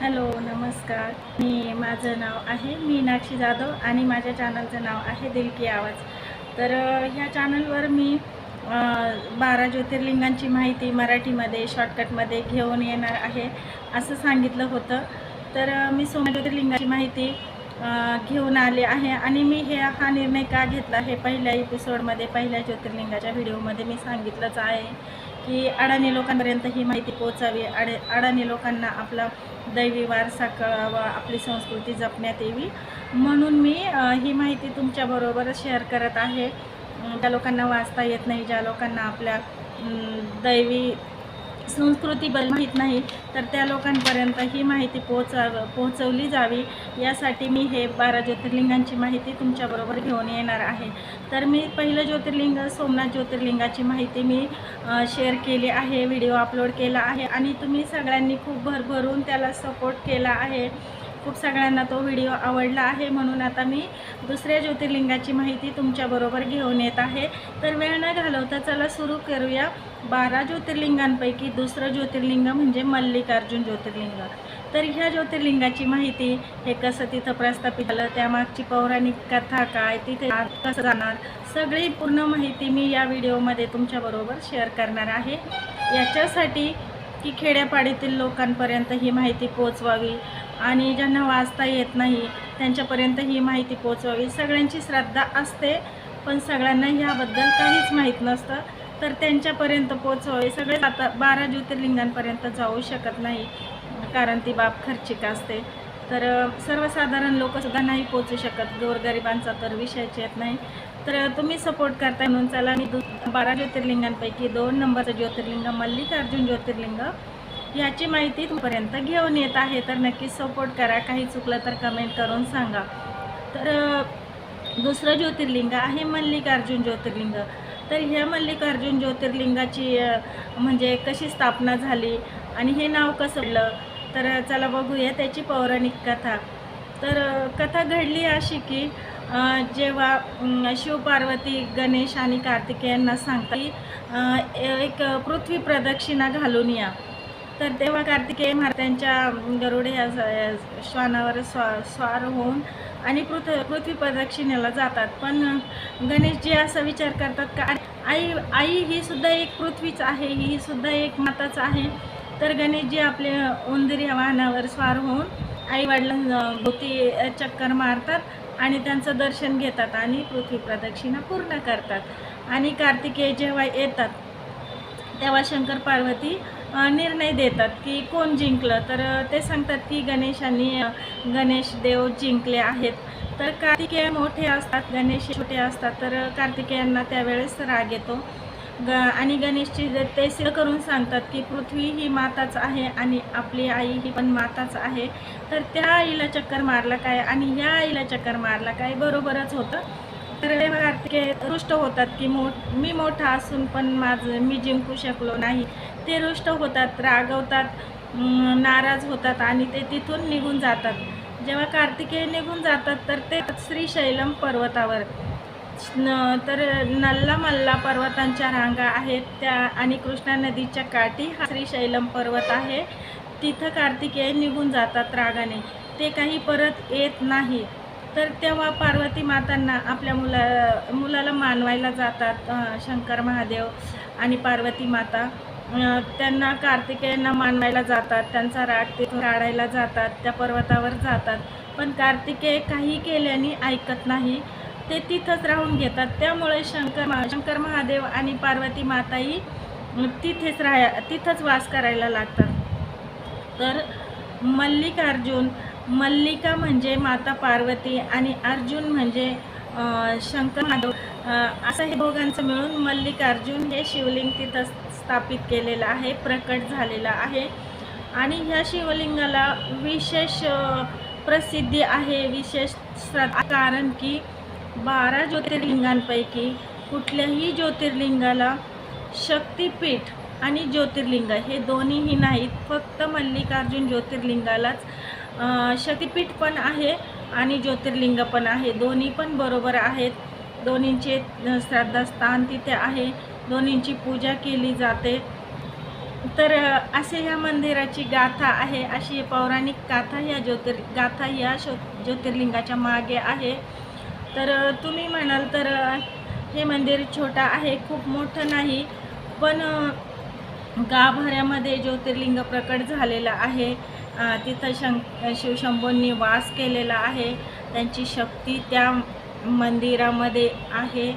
Hello, नमस्कार. माझं नाव आहे मीनाक्षी जाधव आणि माझ्या चॅनलचं नाव आहे दिल की आवाज. तर ह्या चॅनलवर मी 12 ज्योतिर्लिंगांची माहिती मराठीमध्ये शॉर्टकटमध्ये घेऊन येणार आहे असं सांगितलं होतं. तर मी 16 ज्योतिर्लिंगाची माहिती घेऊन आले आहे आणि मी हा निर्णय का घेतला हे पहिल्या एपिसोडमध्ये पहिल्या ज्योतिर्लिंगाच्या व्हिडिओमध्ये मी सांगितलंच आहे की अडाणी लोकांपर्यंत ही माहिती पोहोचावी, अडाणी लोकांना आपला दैवी वारसा कळावा, आपली संस्कृती जपण्यात यावी म्हणून मी ही माहिती तुमच्याबरोबर शेअर करत आहे. ज्या लोकांना वाचता येत नाही, ज्या लोकांना आपल्या दैवी संस्कृतीबद्दल माहीत नाही, तर त्या लोकांपर्यंत ही माहिती पोहोचवली जावी यासाठी मी हे 12 ज्योतिर्लिंगांची माहिती तुमच्याबरोबर घेऊन येणार आहे. तर मी पहिलं ज्योतिर्लिंग सोमनाथ ज्योतिर्लिंगाची माहिती मी शेअर केली आहे, व्हिडिओ अपलोड केला आहे आणि तुम्ही सगळ्यांनी खूप भरभरून त्याला सपोर्ट केला आहे. खूप सगळ्यांना तो व्हिडिओ आवडला आहे म्हणून आता मी दुसऱ्या ज्योतिर्लिंगाची माहिती तुमच्याबरोबर घेऊन येत आहे. तर वेळ न घालवता चला सुरू करूया. 12 ज्योतिर्लिंगांपैकी दुसरं ज्योतिर्लिंग म्हणजे मल्लिकार्जुन ज्योतिर्लिंग. तर ह्या ज्योतिर्लिंगाची माहिती, हे कसं तिथं प्रस्थापित झालं, त्यामागची पौराणिक कथा काय, तिथे कसं जाणार, सगळी पूर्ण माहिती मी या व्हिडिओमध्ये तुमच्याबरोबर शेअर करणार आहे. याच्यासाठी की खेड्यापाड्यातील लोकांपर्यंत ही माहिती पोचवावी आणि ज्यांना वाचता येत नाही त्यांच्यापर्यंत ही माहिती पोचवावी. सगळ्यांची श्रद्धा असते पण सगळ्यांना ह्याबद्दल काहीच माहीत नसतं, तर त्यांच्यापर्यंत पोचवावे. सगळे आता 12 ज्योतिर्लिंगांपर्यंत जाऊ शकत नाही कारण ती बाब खर्चिक असते. तर सर्वसाधारण लोकसुद्धा नाही पोचू शकत, गोरगरिबांचा तर विषयच येत नाही. तर तुम्ही सपोर्ट करताय म्हणून चला मी 12 ज्योतिर्लिंगांपैकी 2 नंबरचं ज्योतिर्लिंग मल्लिकार्जुन ज्योतिर्लिंग याची माहिती तुमपर्यंत घेऊन येत आहे. तर नक्की सपोर्ट करा, काही चुकलं तर कमेंट करून सांगा. तर दुसरं ज्योतिर्लिंग आहे मल्लिकार्जुन ज्योतिर्लिंग. तर ह्या मल्लिकार्जुन ज्योतिर्लिंगाची म्हणजे कशी स्थापना झाली आणि हे नाव कसं पडलं, तर चला बघूया त्याची पौराणिक कथा. तर कथा घडली अशी की जेव्हा शिवपार्वती गणेश आणि कार्तिकेयांना सांगतात की एक पृथ्वी प्रदक्षिणा घालून या, तर तेव्हा कार्तिकेय महाराजांच्या गरुड ह्या श्वानावर स्वार होऊन आणि पृथ्वी प्रदक्षिणेला जातात. पण गणेशजी असा विचार करतात का आई ही सुद्धा एक पृथ्वीच आहे, ही सुद्धा एक माताच आहे. तर गणेशजी आपले उंदीर या वाहनावर स्वार होऊन आईवडिलांना भोवती चक्कर मारतात आणि त्यांचं दर्शन घेतात आणि पृथ्वी प्रदक्षिणा पूर्ण करतात. आणि कार्तिकेय जेव्हा येतात तेव्हा शंकर पार्वती निर्णय देतात की कोण जिंकलं, तर ते सांगतात की गणेश देव जिंकले आहेत. तर कार्तिकेय मोठे असतात, गणेश छोटे असतात. तर कार्तिकेयांना त्यावेळेस राग येतो आणि गणेशची ते सिद्ध करून सांगतात की पृथ्वी ही माताच आहे आणि आपली आई ही पण माताच आहे. तर त्या आईला चक्कर मारला काय आणि ह्या आईला चक्कर मारला काय, बरोबरच होतं. तर तेव्हा कार्तिकेय रुष्ट होतात की मी मोठा असून पण मी जिंकू शकलो नाही. ते रुष्ट होतात, रागवतात, नाराज होतात आणि ते तिथून निघून जातात. जेव्हा कार्तिकेय निघून जातात तर ते श्रीशैलम पर्वतावर, तर नल्ला मल्ला पर्वतांच्या रांगा आहेत त्या आणि कृष्णा नदीच्या काठी हा श्रीशैलम पर्वत आहे. तिथं कार्तिकेय निघून जातात रागाने, ते काही परत येत नाही. तर तेव्हा पार्वती मातांना आपल्या मुलाला मानवायला जातात शंकर महादेव आणि पार्वती माता. त्यांना कार्तिकेयांना मानवायला जातात, त्यांचा राग तिथून काढायला जातात, त्या पर्वतावर जातात. पण कार्तिकेय काही केल्याने ऐकत नाही, ते तिथंच राहून घेतात. त्यामुळे शंकर महादेव आणि पार्वती माताही तिथंच वास करायला लागतात. तर मल्लिका म्हणजे माता पार्वती आणि अर्जुन म्हणजे शंकर महादेव, असं हे दोघांचं मिळून मल्लिकार्जुन हे शिवलिंग तिथं स्थापित केलेलं आहे, प्रकट झालेलं आहे. आणि ह्या शिवलिंगाला विशेष प्रसिद्धी आहे, विशेष श्रद्धा, कारण की 12 ज्योतिर्लिंगांपैकी कुठल्याही ज्योतिर्लिंगाला शक्तिपीठ आणि ज्योतिर्लिंग हे दोन्हीही नाहीत. फक्त मल्लिकार्जुन ज्योतिर्लिंगालाच शक्तिपीठ पण आहे आणि ज्योतिर्लिंग पण आहे, दोन्ही पण बरोबर आहेत. दोन्हींचे श्रद्धास्थान तिथे आहे, दोन्हींची पूजा केली जाते. तर असे ह्या मंदिराची गाथा आहे, अशी पौराणिक गाथा ह्या गाथा ह्या ज्योतिर्लिंगाच्या मागे आहे. तर तुम्ही म्हणाल तर हे मंदिर छोटं आहे, खूप मोठं नाही, पण गाभाऱ्यामध्ये ज्योतिर्लिंग प्रकट झालेलं आहे. तिथं शिवशंभूंनी वास केलेला आहे, त्यांची शक्ती त्या मंदिरामध्ये आहे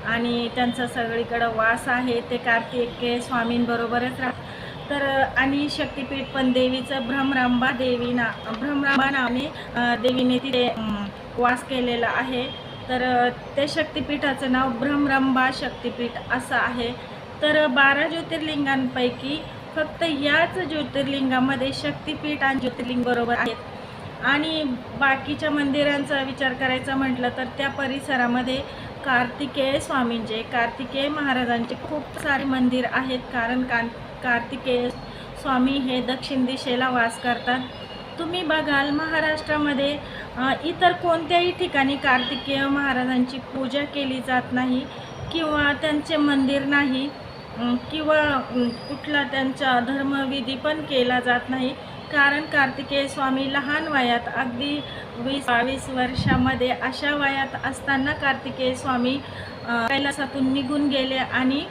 आणि त्यांचा सगळीकडं वास आहे. ते कार्तिकेय स्वामींबरोबरच तर आणि शक्तिपीठ पण देवीचं भ्रमरांबा नावाने देवीने तिथे वास केलेला आहे. तर ते शक्तिपीठाचं नाव भ्रमरांबा शक्तिपीठ असं आहे. तर 12 ज्योतिर्लिंगांपैकी फक्त याच ज्योतिर्लिंगामध्ये शक्तिपीठ आणि ज्योतिर्लिंग बरोबर आहेत. आणि बाकीच्या मंदिरांचा विचार करायचा म्हटलं तर त्या परिसरामध्ये कार्तिकेय महाराजांचे खूप सारे मंदिर आहेत. कारण कार्तिकेय स्वामी हे दक्षिण दिशेला वास करतात. तुम्ही बघाल महाराष्ट्रामध्ये इतर कोणत्याही ठिकाणी कार्तिकेय महाराजांची पूजा केली जात नाही किंवा त्यांचे मंदिर नाही किंवा कुठला त्यांचा धर्मविधी पण केला जात नाही. कारण कार्तिकेय स्वामी लहान वयात अगदी 20-22 वर्षामध्ये अशा वयात असताना कार्तिकेय स्वामी कैलासातून निघून गेले आणि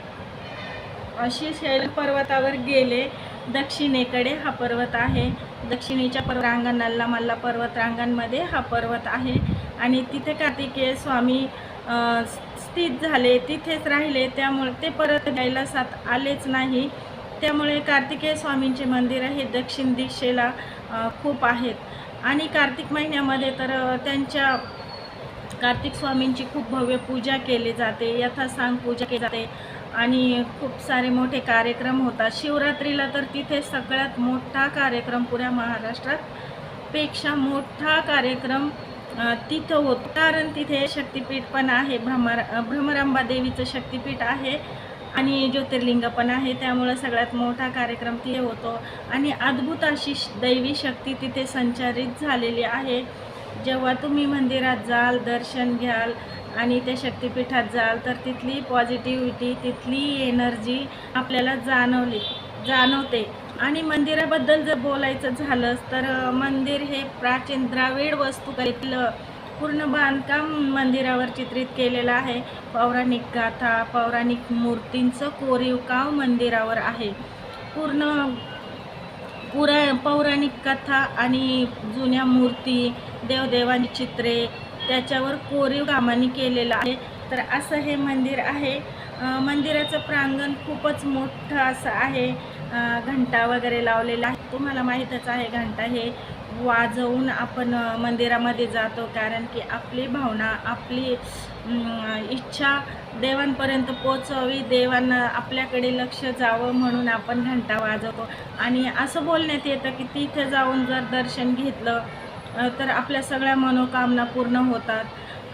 शैल पर्वतावर गेले. दक्षिणेकडे हा पर्वत आहे. दक्षिणेच्या पर्वतरांगांना मल्ला पर्वतरांगांमध्ये हा पर्वत आहे आणि तिथे कार्तिकेय स्वामी स्थित झाले, तिथेच राहिले. त्यामुळे ते परत कैलासात आलेच नाही. त्यामुळे कार्तिकेय स्वामींचे मंदिर हे दक्षिण दिशेला खूप आहेत. आणि कार्तिक महिन्यामध्ये तर त्यांच्या कार्तिक स्वामींची खूप भव्य पूजा केली जाते, यथासांग पूजा केली जाते आणि खूप सारे मोठे कार्यक्रम होतात. शिवरात्रीला तर तिथे सगळ्यात मोठा कार्यक्रम पुऱ्या महाराष्ट्रात पेक्षा मोठा कार्यक्रम तिथं होतो. कारण तिथे शक्तिपीठ पण आहे, भ्रमरांबा देवीचं शक्तिपीठ आहे आणि ज्योतिर्लिंग पण आहे. त्यामुळं सगळ्यात मोठा कार्यक्रम तिथे होतो आणि अद्भुत अशी दैवी शक्ती तिथे संचारित झालेली आहे. जेव्हा तुम्ही मंदिरात जाल, दर्शन घ्याल आणि त्या शक्तिपीठात जाल तर तिथली पॉझिटिव्हिटी, तिथली एनर्जी आपल्याला जाणवते. आणि मंदिराबद्दल जर बोलायचं झालंच तर मंदिर हे प्राचीन द्राविड वास्तुकलेतील पूर्ण बांधकाम मंदिरावर चित्रित केलेलं आहे. पौराणिक गाथा, पौराणिक मूर्तींचं कोरीव काम मंदिरावर आहे. पौराणिक कथा आणि जुन्या मूर्ती, देवदेवांची चित्रे त्याच्यावर कोरीव कामाने केलेलं आहे. तर असं हे मंदिर आहे. मंदिराचं प्रांगण खूपच मोठं असं आहे. घंटा वगैरे लावलेला आहे. तुम्हाला माहीतच आहे, घंटा हे वाजवून आपण मंदिरामध्ये जातो. कारण की आपली भावना, आपली इच्छा देवांपर्यंत पोचवावी, देवांना आपल्याकडे लक्ष जावं म्हणून आपण घंटा वाजवतो. आणि असं बोलण्यात येतं की तिथे जाऊन जर दर्शन घेतलं तर आपल्या सगळ्या मनोकामना पूर्ण होतात.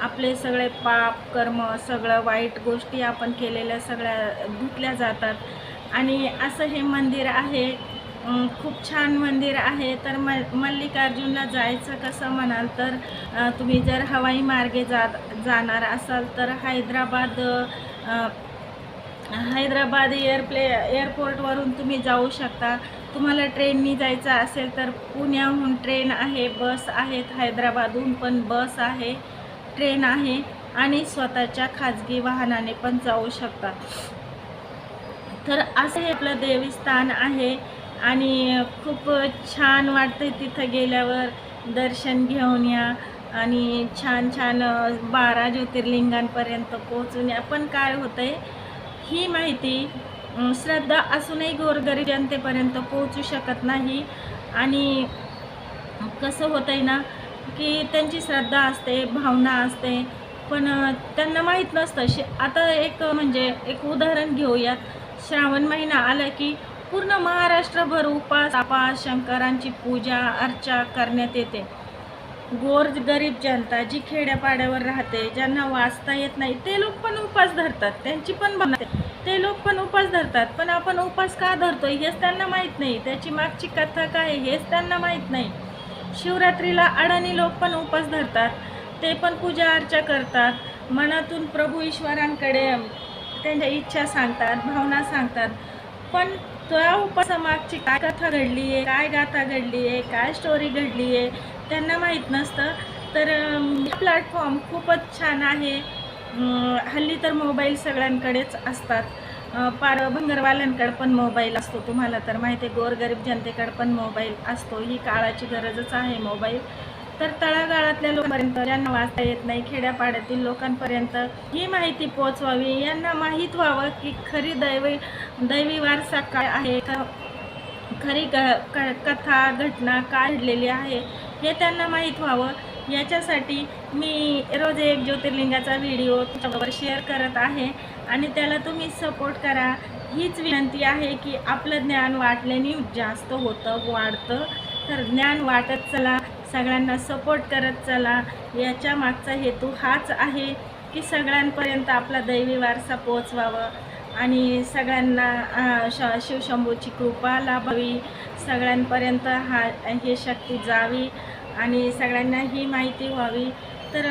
आपले सगळे पाप कर्म, सगळं वाईट गोष्टी आपण केलेल्या सगळ्या धुतल्या जातात. आणि असं हे मंदिर आहे. खूप छान मंदिर आहे. तर मल्लिकार्जुनला जायचं कसं म्हणाल तर तुम्ही जर हवाई मार्गे जाणार असाल तर हैदराबाद एअरपोर्टवरून तुम्ही जाऊ शकता. तुम्हाला ट्रेननी जायचं असेल तर पुण्याहून ट्रेन आहे, बस आहेत. हैदराबादहून पण बस आहे, ट्रेन आहे आणि स्वतःच्या खाजगी वाहनाने पण जाऊ शकता. तर असं हे आपलं देवस्थान आहे आणि खूप छान वाटतं तिथं गेल्यावर. दर्शन घेऊन या आणि छान 12 ज्योतिर्लिंगांपर्यंत पोहोचून या. पण काय होतं आहे, ही माहिती श्रद्धा असूनही गोरगरीब जनतेपर्यंत पोहोचू शकत नाही. आणि कसं होतं आहे ना की त्यांची श्रद्धा असते, भावना असते, पण त्यांना माहीत नसतं. आता एक उदाहरण घेऊयात. श्रावण महिना आला की पूर्ण महाराष्ट्रभर उपास शंकरांची पूजा अर्चा करण्यात येते. गरीब जनता जी खेड्यापाड्यावर राहते, ज्यांना वाचता येत नाही, ते लोक पण उपास धरतात. त्यांची पण भावना, ते लोक पण उपास धरतात. पण आपण उपास का धरतोय हेच त्यांना माहीत नाही. त्याची मागची कथा काय हेच त्यांना माहीत नाही. शिवरात्रीला अडाणी लोक पण उपास धरतात, ते पण पूजा अर्चा करतात. मनातून प्रभू ईश्वरांकडे त्यांच्या इच्छा सांगतात, भावना सांगतात. पण त्या उपासामागची काय कथा घडली आहे, काय गाथा घडली आहे, काय स्टोरी घडली आहे त्यांना माहीत नसतं. तर प्लॅटफॉर्म खूपच छान आहे. हल्ली तर मोबाईल सगळ्यांकडेच असतात. पार भंगरवाल्यांकडे पण मोबाईल असतो, तुम्हाला तर माहिती आहे. गोरगरीब जनतेकडे पण मोबाईल असतो. ही काळाची गरजच आहे मोबाईल. तर तळागाळातल्या लोकांपर्यंत, ज्यांना वाचता येत नाही, खेड्यापाड्यातील लोकांपर्यंत ही माहिती पोहोचवावी. यांना माहीत व्हावं की खरी दैवी वारसा काय आहे, खरी कथा घटना काय घडलेली आहे हे त्यांना माहीत व्हावं. याच्यासाठी मी रोज एक ज्योतिर्लिंगाचा व्हिडिओ तुमच्याबरोबर शेअर करत आहे आणि त्याला तुम्ही सपोर्ट करा. हीच विनंती आहे की आपलं ज्ञान वाटल्याने जास्त होतं, वाढतं. तर ज्ञान वाटत चला, सगळ्यांना सपोर्ट करत चला. याच्या मागचा हेतू हाच आहे की सगळ्यांपर्यंत आपला दैवी वारसा पोचवावं आणि सगळ्यांना शिवशंभूची कृपा लाभावी, सगळ्यांपर्यंत ही शक्ती जावी आणि सगळ्यांना ही माहिती व्हावी. तर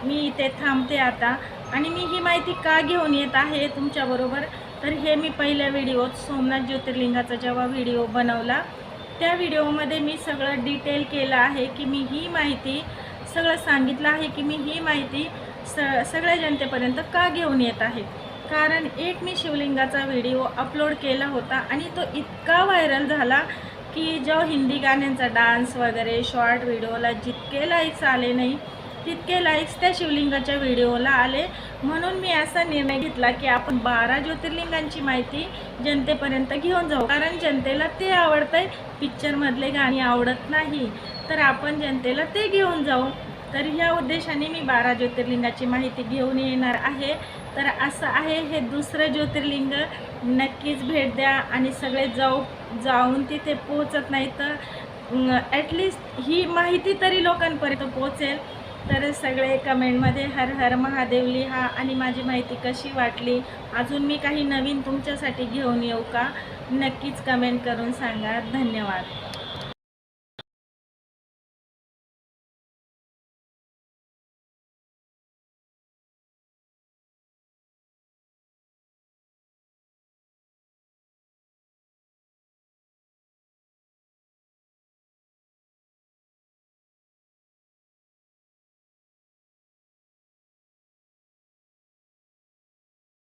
मी इथे थांबते आता. आणि मी ही माहिती का घेऊन येत आहे तुमच्याबरोबर, तर हे मी पहिल्या व्हिडिओत सोमनाथ ज्योतिर्लिंगाचा जेव्हा व्हिडिओ बनवला त्या व्हिडिओमध्ये मी सगळं डिटेल केलं आहे की मी ही माहिती सगळं सांगितलं आहे की मी ही माहिती सगळ्या जनतेपर्यंत का घेऊन येत आहे. कारण एक मी शिवलिंगाचा व्हिडिओ अपलोड केला होता आणि तो इतका व्हायरल झाला की जो हिंदी गाण्यांचा डान्स वगैरे शॉर्ट व्हिडिओला जितके लाईक्स आले नाही तितके लाईक्स त्या शिवलिंगाच्या व्हिडिओला आले. म्हणून मी असा निर्णय घेतला की आपण 12 ज्योतिर्लिंगांची माहिती जनतेपर्यंत घेऊन जाऊ. कारण जनतेला ते आवडतंय, पिक्चरमधले गाणी आवडत नाही, तर आपण जनतेला ते घेऊन जाऊ. तर ह्या उद्देशाने मी 12 ज्योतिर्लिंगाची माहिती घेऊन येणार आहे. तर असं आहे हे दुसरं ज्योतिर्लिंग. नक्कीच भेट द्या आणि सगळे जाऊन तिथे पोहोचत नाही तर ॲटलिस्ट ही माहिती तरी लोकांपर्यंत पोहोचेल. तर सगळे कमेंटमध्ये हर हर महादेव लिहा आणि माझी माहिती कशी वाटली, अजून मी काही नवीन तुमच्यासाठी घेऊन येऊ का, नक्कीच कमेंट करून सांगा. धन्यवाद.